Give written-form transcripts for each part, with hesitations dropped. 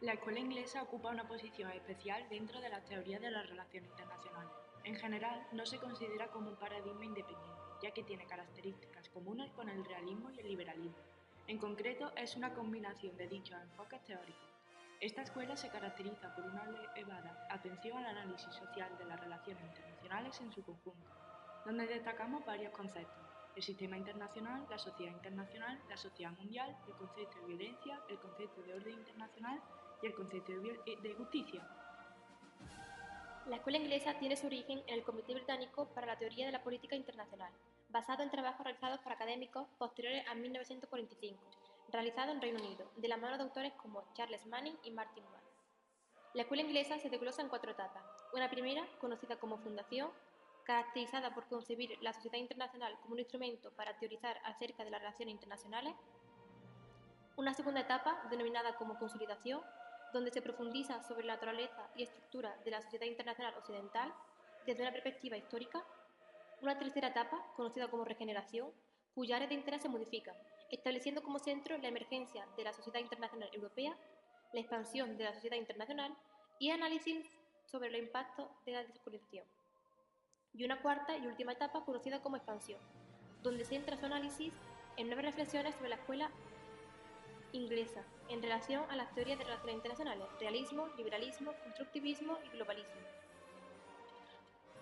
La escuela inglesa ocupa una posición especial dentro de las teorías de las relaciones internacionales. En general, no se considera como un paradigma independiente, ya que tiene características comunes con el realismo y el liberalismo. En concreto, es una combinación de dichos enfoques teóricos. Esta escuela se caracteriza por una elevada atención al análisis social de las relaciones internacionales en su conjunto, donde destacamos varios conceptos: el sistema internacional, la sociedad mundial, el concepto de violencia, el concepto de orden internacional y el concepto de justicia. La escuela inglesa tiene su origen en el Comité Británico para la Teoría de la Política Internacional, basado en trabajos realizados por académicos posteriores a 1945, realizado en Reino Unido, de la mano de autores como Charles Manning y Martin White. La escuela inglesa se desglosa en 4 etapas. Una primera, conocida como fundación, caracterizada por concebir la sociedad internacional como un instrumento para teorizar acerca de las relaciones internacionales. Una segunda etapa, denominada como consolidación, donde se profundiza sobre la naturaleza y estructura de la sociedad internacional occidental desde una perspectiva histórica. Una tercera etapa, conocida como regeneración, cuya área de interés se modifica, estableciendo como centro la emergencia de la sociedad internacional europea, la expansión de la sociedad internacional y análisis sobre los impactos de la descolonización. Y una cuarta y última etapa, conocida como expansión, donde centra su análisis en nuevas reflexiones sobre la escuela inglesa en relación a las teorías de relaciones internacionales: realismo, liberalismo, constructivismo y globalismo.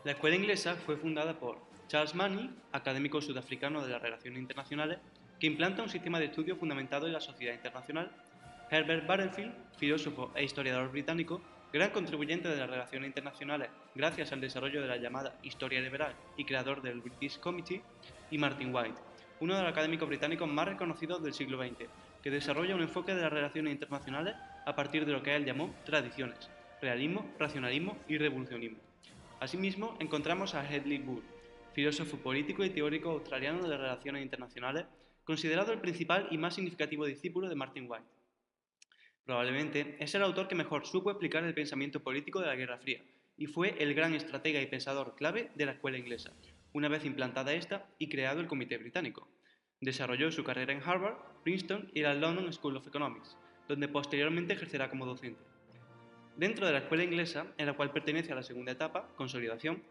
La escuela inglesa fue fundada por Charles Manning, académico sudafricano de las relaciones internacionales, que implanta un sistema de estudio fundamentado en la sociedad internacional; Herbert Barenfield, filósofo e historiador británico, gran contribuyente de las relaciones internacionales gracias al desarrollo de la llamada historia liberal y creador del British Committee; y Martin White, uno de los académicos británicos más reconocidos del siglo XX, que desarrolla un enfoque de las relaciones internacionales a partir de lo que él llamó tradiciones: realismo, racionalismo y revolucionismo. Asimismo, encontramos a Hedley Bull, filósofo político y teórico australiano de las relaciones internacionales, considerado el principal y más significativo discípulo de Martin White. Probablemente es el autor que mejor supo explicar el pensamiento político de la Guerra Fría, y fue el gran estratega y pensador clave de la escuela inglesa, una vez implantada esta y creado el Comité Británico. Desarrolló su carrera en Harvard, Princeton y la London School of Economics, donde posteriormente ejercerá como docente. Dentro de la escuela inglesa, en la cual pertenece a la segunda etapa, consolidación,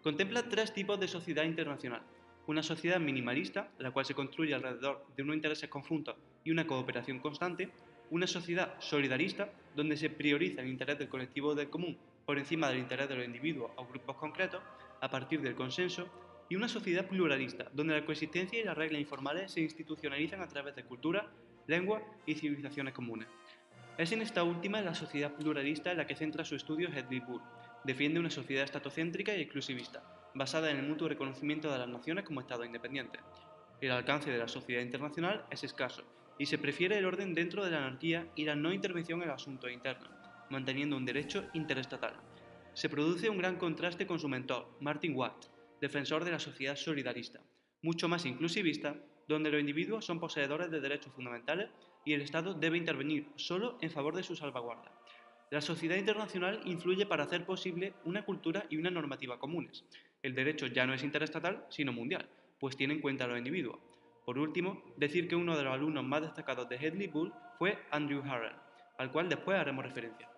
contempla 3 tipos de sociedad internacional: una sociedad minimalista, la cual se construye alrededor de unos intereses conjuntos y una cooperación constante; una sociedad solidarista, donde se prioriza el interés del colectivo del común por encima del interés de los individuos o grupos concretos, a partir del consenso; y una sociedad pluralista, donde la coexistencia y las reglas informales se institucionalizan a través de cultura, lengua y civilizaciones comunes. Es en esta última, la sociedad pluralista, en la que centra su estudio Hedley Bull. Defiende una sociedad estatocéntrica y exclusivista, basada en el mutuo reconocimiento de las naciones como estados independientes. El alcance de la sociedad internacional es escaso, y se prefiere el orden dentro de la anarquía y la no intervención en asuntos internos, manteniendo un derecho interestatal. Se produce un gran contraste con su mentor, Martin White, defensor de la sociedad solidarista, mucho más inclusivista, donde los individuos son poseedores de derechos fundamentales y el Estado debe intervenir solo en favor de su salvaguarda. La sociedad internacional influye para hacer posible una cultura y una normativa comunes. El derecho ya no es interestatal, sino mundial, pues tiene en cuenta a los individuos. Por último, decir que uno de los alumnos más destacados de Hedley Bull fue Andrew Harrell, al cual después haremos referencia.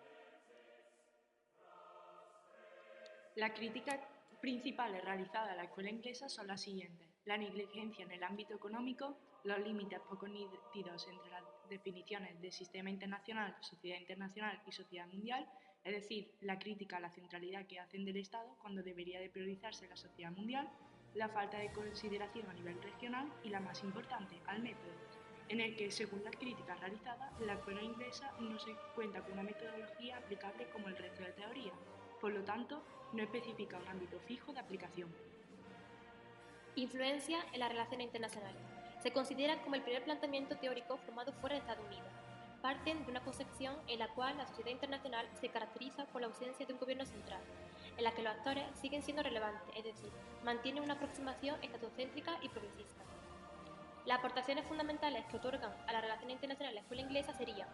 Las críticas principales realizadas a la escuela inglesa son las siguientes: la negligencia en el ámbito económico, los límites poco nítidos entre las definiciones de sistema internacional, sociedad internacional y sociedad mundial, es decir, la crítica a la centralidad que hacen del Estado cuando debería de priorizarse la sociedad mundial, la falta de consideración a nivel regional y, la más importante, al método, en el que, según las críticas realizadas, la escuela inglesa no se cuenta con una metodología aplicable como el resto de teorías. Por lo tanto, no especifica un ámbito fijo de aplicación. Influencia en las relaciones internacionales. Se considera como el primer planteamiento teórico formado fuera de Estados Unidos. Parten de una concepción en la cual la sociedad internacional se caracteriza por la ausencia de un gobierno central, en la que los actores siguen siendo relevantes, es decir, mantienen una aproximación estatocéntrica y progresista. Las aportaciones fundamentales que otorgan a las relaciones internacionales la escuela inglesa serían: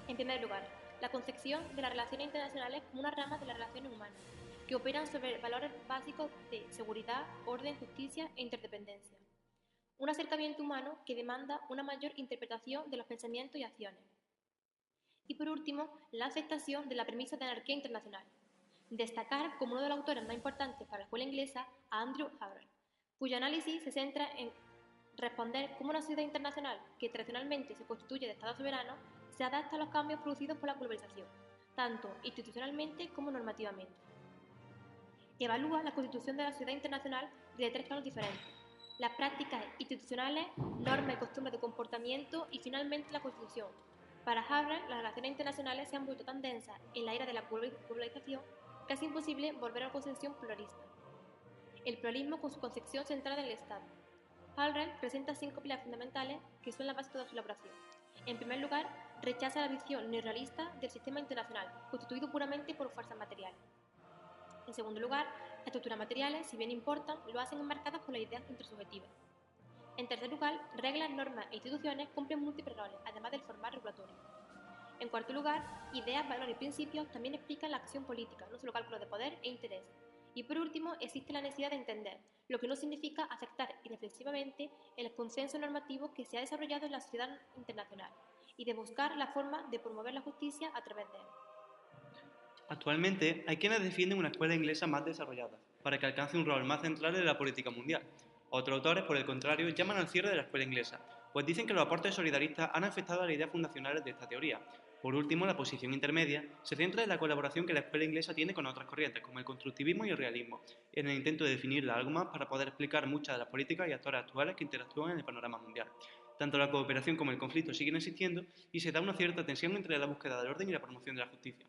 en primer lugar, la concepción de las relaciones internacionales como una rama de las relaciones humanas, que operan sobre valores básicos de seguridad, orden, justicia e interdependencia. Un acercamiento humano que demanda una mayor interpretación de los pensamientos y acciones. Y por último, la aceptación de la premisa de anarquía internacional. Destacar como uno de los autores más importantes para la escuela inglesa a Andrew Harrell, cuyo análisis se centra en responder cómo una sociedad internacional, que tradicionalmente se constituye de Estados soberanos, se adapta a los cambios producidos por la globalización, tanto institucionalmente como normativamente. Evalúa la constitución de la sociedad internacional desde 3 planos diferentes: las prácticas institucionales, normas y costumbres de comportamiento y finalmente la Constitución. Para Harrell, las relaciones internacionales se han vuelto tan densas en la era de la globalización que es imposible volver a una concepción pluralista. El pluralismo con su concepción centrada en el Estado. Harrell presenta 5 pilares fundamentales que son la base de toda su elaboración. En primer lugar, rechaza la visión neorrealista del sistema internacional, constituido puramente por fuerzas materiales. En segundo lugar, las estructuras materiales, si bien importan, lo hacen enmarcadas por las ideas intersubjetivas. En tercer lugar, reglas, normas e instituciones cumplen múltiples roles, además del formato regulatorio. En cuarto lugar, ideas, valores y principios también explican la acción política, no solo cálculos de poder e interés. Y por último, existe la necesidad de entender, lo que no significa aceptar irreflexivamente el consenso normativo que se ha desarrollado en la sociedad internacional y de buscar la forma de promover la justicia a través de él. Actualmente hay quienes defienden una escuela inglesa más desarrollada, para que alcance un rol más central en la política mundial. Otros autores, por el contrario, llaman al cierre de la escuela inglesa, pues dicen que los aportes solidaristas han afectado a las ideas fundacionales de esta teoría. Por último, la posición intermedia se centra en la colaboración que la escuela inglesa tiene con otras corrientes, como el constructivismo y el realismo, en el intento de definirla algo más para poder explicar muchas de las políticas y actores actuales que interactúan en el panorama mundial. Tanto la cooperación como el conflicto siguen existiendo y se da una cierta tensión entre la búsqueda del orden y la promoción de la justicia.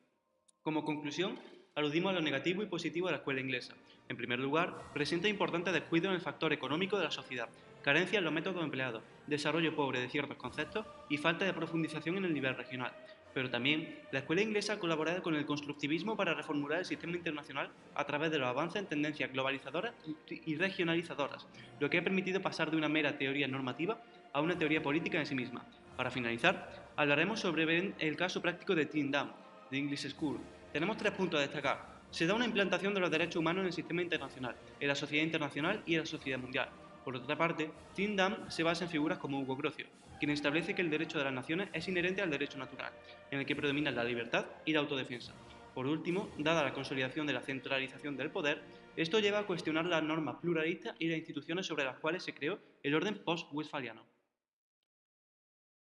Como conclusión, aludimos a lo negativo y positivo de la escuela inglesa. En primer lugar, presenta importantes descuidos en el factor económico de la sociedad, carencia en los métodos empleados, desarrollo pobre de ciertos conceptos y falta de profundización en el nivel regional. Pero también, la escuela inglesa ha colaborado con el constructivismo para reformular el sistema internacional a través de los avances en tendencias globalizadoras y regionalizadoras, lo que ha permitido pasar de una mera teoría normativa a una teoría política en sí misma. Para finalizar, hablaremos sobre el caso práctico de Tyndall, de English School. Tenemos 3 puntos a destacar. Se da una implantación de los derechos humanos en el sistema internacional, en la sociedad internacional y en la sociedad mundial. Por otra parte, Tyndall se basa en figuras como Hugo Grocio, quien establece que el derecho de las naciones es inherente al derecho natural, en el que predominan la libertad y la autodefensa. Por último, dada la consolidación de la centralización del poder, esto lleva a cuestionar las normas pluralistas y las instituciones sobre las cuales se creó el orden post-westfaliano.